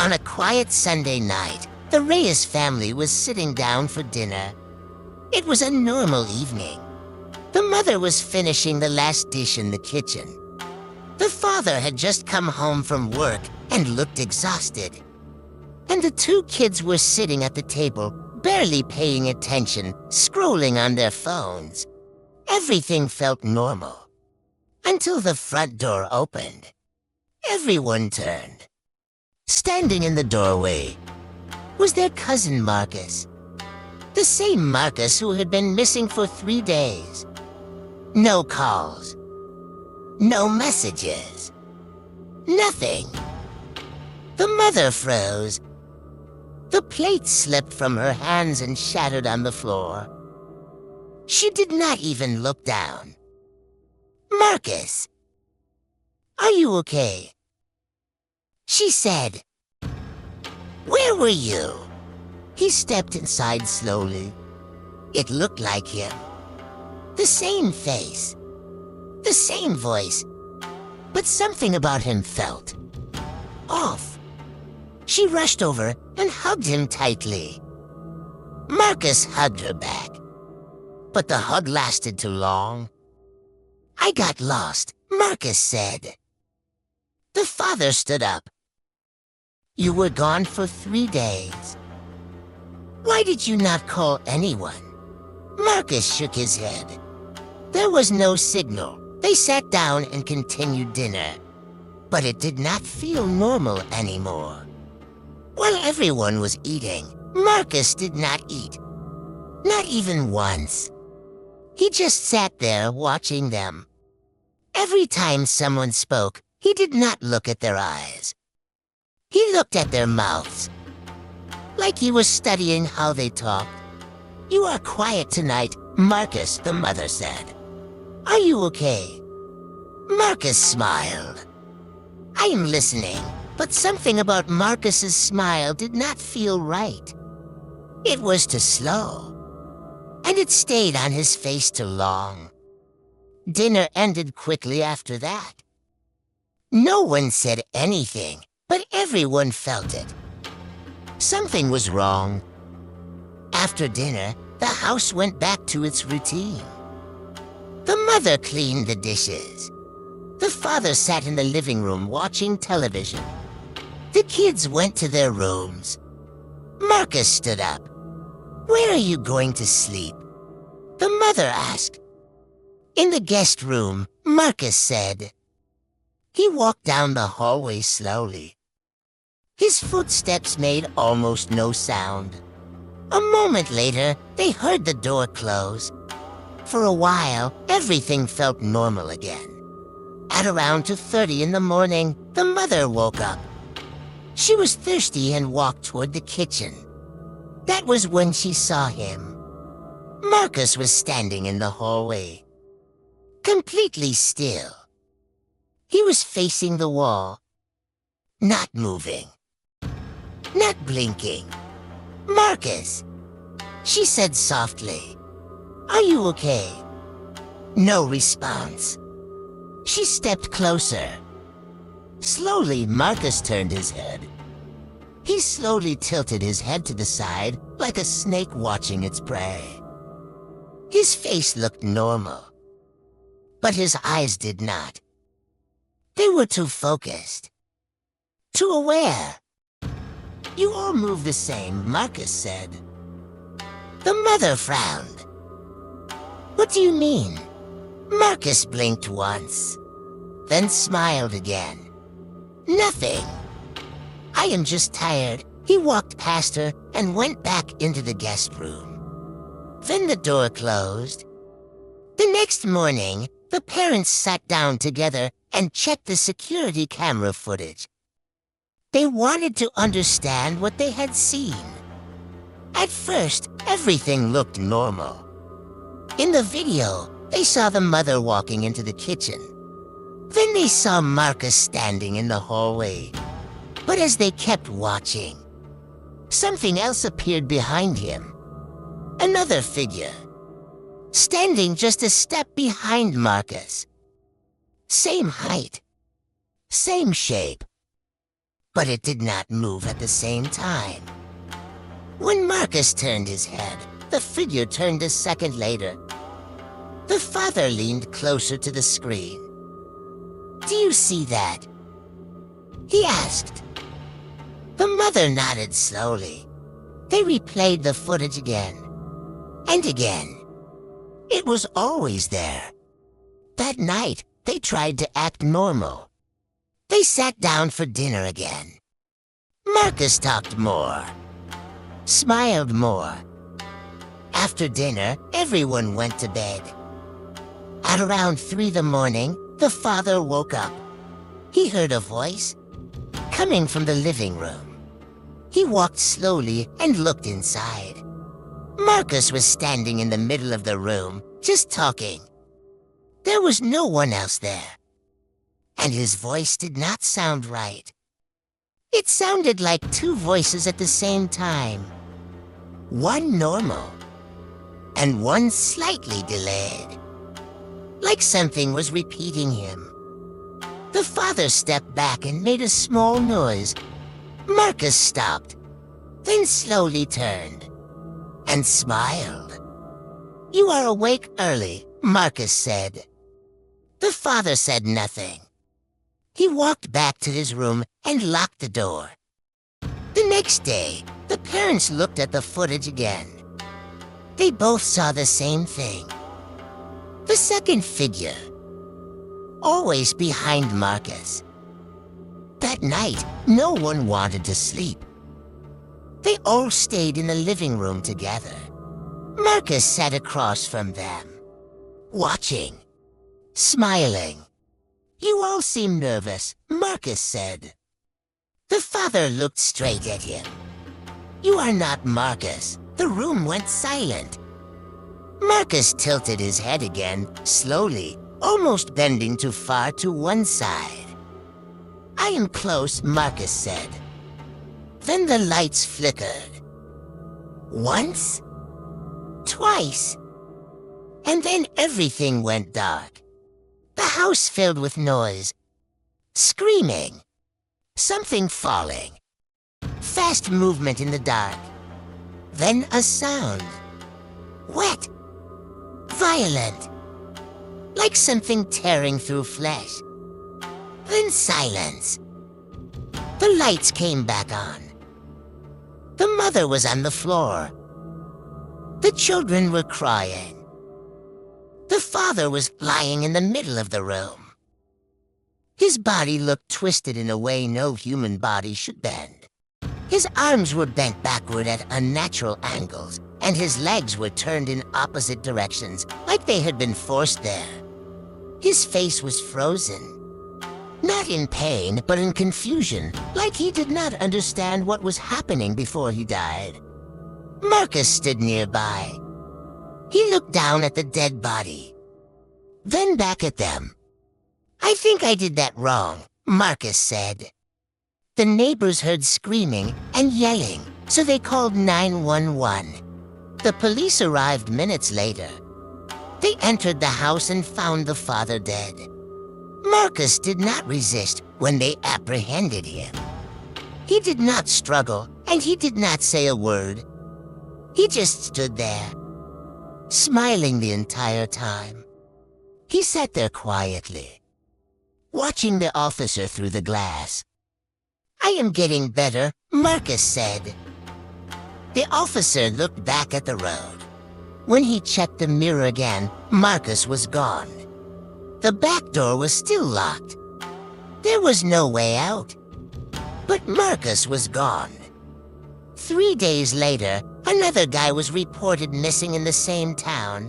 On a quiet Sunday night, the Reyes family was sitting down for dinner. It was a normal evening. The mother was finishing the last dish in the kitchen. The father had just come home from work and looked exhausted. And the two kids were sitting at the table, barely paying attention, scrolling on their phones. Everything felt normal. Until the front door opened. Everyone turned. Standing in the doorway was their cousin Marcus. The same Marcus who had been missing for 3 days. No calls. No messages. Nothing. The mother froze. The plate slipped from her hands and shattered on the floor. She did not even look down. "Marcus, are you okay?" She said. "Where were you?" He stepped inside slowly. It looked like him. The same face. The same voice. But something about him felt off. She rushed over and hugged him tightly. Marcus hugged her back. But the hug lasted too long. "I got lost," Marcus said. The father stood up. "You were gone for 3 days. Why did you not call anyone?" Marcus shook his head. There was no signal. They sat down and continued dinner. But it did not feel normal anymore. While everyone was eating, Marcus did not eat. Not even once. He just sat there watching them. Every time someone spoke, he did not look at their eyes. He looked at their mouths, like he was studying how they talked. "You are quiet tonight, Marcus," the mother said. "Are you okay?" Marcus smiled. "I am listening," but something about Marcus's smile did not feel right. It was too slow, and it stayed on his face too long. Dinner ended quickly after that. No one said anything, but everyone felt it. Something was wrong. After dinner, the house went back to its routine. The mother cleaned the dishes. The father sat in the living room watching television. The kids went to their rooms. Marcus stood up. "Where are you going to sleep?" The mother asked. "In the guest room," Marcus said. He walked down the hallway slowly. His footsteps made almost no sound. A moment later, they heard the door close. For a while, everything felt normal again. At around 2:30 in the morning, the mother woke up. She was thirsty and walked toward the kitchen. That was when she saw him. Marcus was standing in the hallway, completely still. He was facing the wall, not moving, not blinking. "Marcus," she said softly, "are you okay?" No response. She stepped closer. Slowly, Marcus turned his head. He slowly tilted his head to the side, like a snake watching its prey. His face looked normal, but his eyes did not. They were too focused, too aware. "You all move the same," Marcus said. The mother frowned. "What do you mean?" Marcus blinked once, then smiled again. "Nothing. I am just tired." He walked past her and went back into the guest room. Then the door closed. The next morning, the parents sat down together and checked the security camera footage. They wanted to understand what they had seen. At first, everything looked normal. In the video, they saw the mother walking into the kitchen. Then they saw Marcus standing in the hallway. But as they kept watching, something else appeared behind him. Another figure, standing just a step behind Marcus. Same height, same shape, but it did not move at the same time. When Marcus turned his head, the figure turned a second later. The father leaned closer to the screen. "Do you see that?" he asked. The mother nodded slowly. They replayed the footage again and again. It was always there. That night, they tried to act normal. They sat down for dinner again. Marcus talked more, smiled more. After dinner, everyone went to bed. At around 3 a.m, the father woke up. He heard a voice coming from the living room. He walked slowly and looked inside. Marcus was standing in the middle of the room, just talking. There was no one else there, and his voice did not sound right. It sounded like two voices at the same time. One normal, and one slightly delayed. Like something was repeating him. The father stepped back and made a small noise. Marcus stopped, then slowly turned, and smiled. "You are awake early," Marcus said. The father said nothing. He walked back to his room and locked the door. The next day, the parents looked at the footage again. They both saw the same thing. The second figure, always behind Marcus. That night, no one wanted to sleep. They all stayed in the living room together. Marcus sat across from them, watching, smiling. "You all seem nervous," Marcus said. The father looked straight at him. "You are not Marcus." The room went silent. Marcus tilted his head again, slowly, almost bending too far to one side. "I am close," Marcus said. Then the lights flickered. Once, twice, and then everything went dark. The house filled with noise, screaming, something falling, fast movement in the dark. Then a sound, wet, violent, like something tearing through flesh. Then silence. The lights came back on. The mother was on the floor. The children were crying. The father was lying in the middle of the room. His body looked twisted in a way no human body should bend. His arms were bent backward at unnatural angles, and his legs were turned in opposite directions, like they had been forced there. His face was frozen. Not in pain, but in confusion, like he did not understand what was happening before he died. Marcus stood nearby. He looked down at the dead body, then back at them. "I think I did that wrong," Marcus said. The neighbors heard screaming and yelling, so they called 911. The police arrived minutes later. They entered the house and found the father dead. Marcus did not resist when they apprehended him. He did not struggle, and he did not say a word. He just stood there, smiling the entire time. He sat there quietly, watching the officer through the glass. "I am getting better," Marcus said. The officer looked back at the road. When he checked the mirror again, Marcus was gone. The back door was still locked. There was no way out. But Marcus was gone. 3 days later, another guy was reported missing in the same town.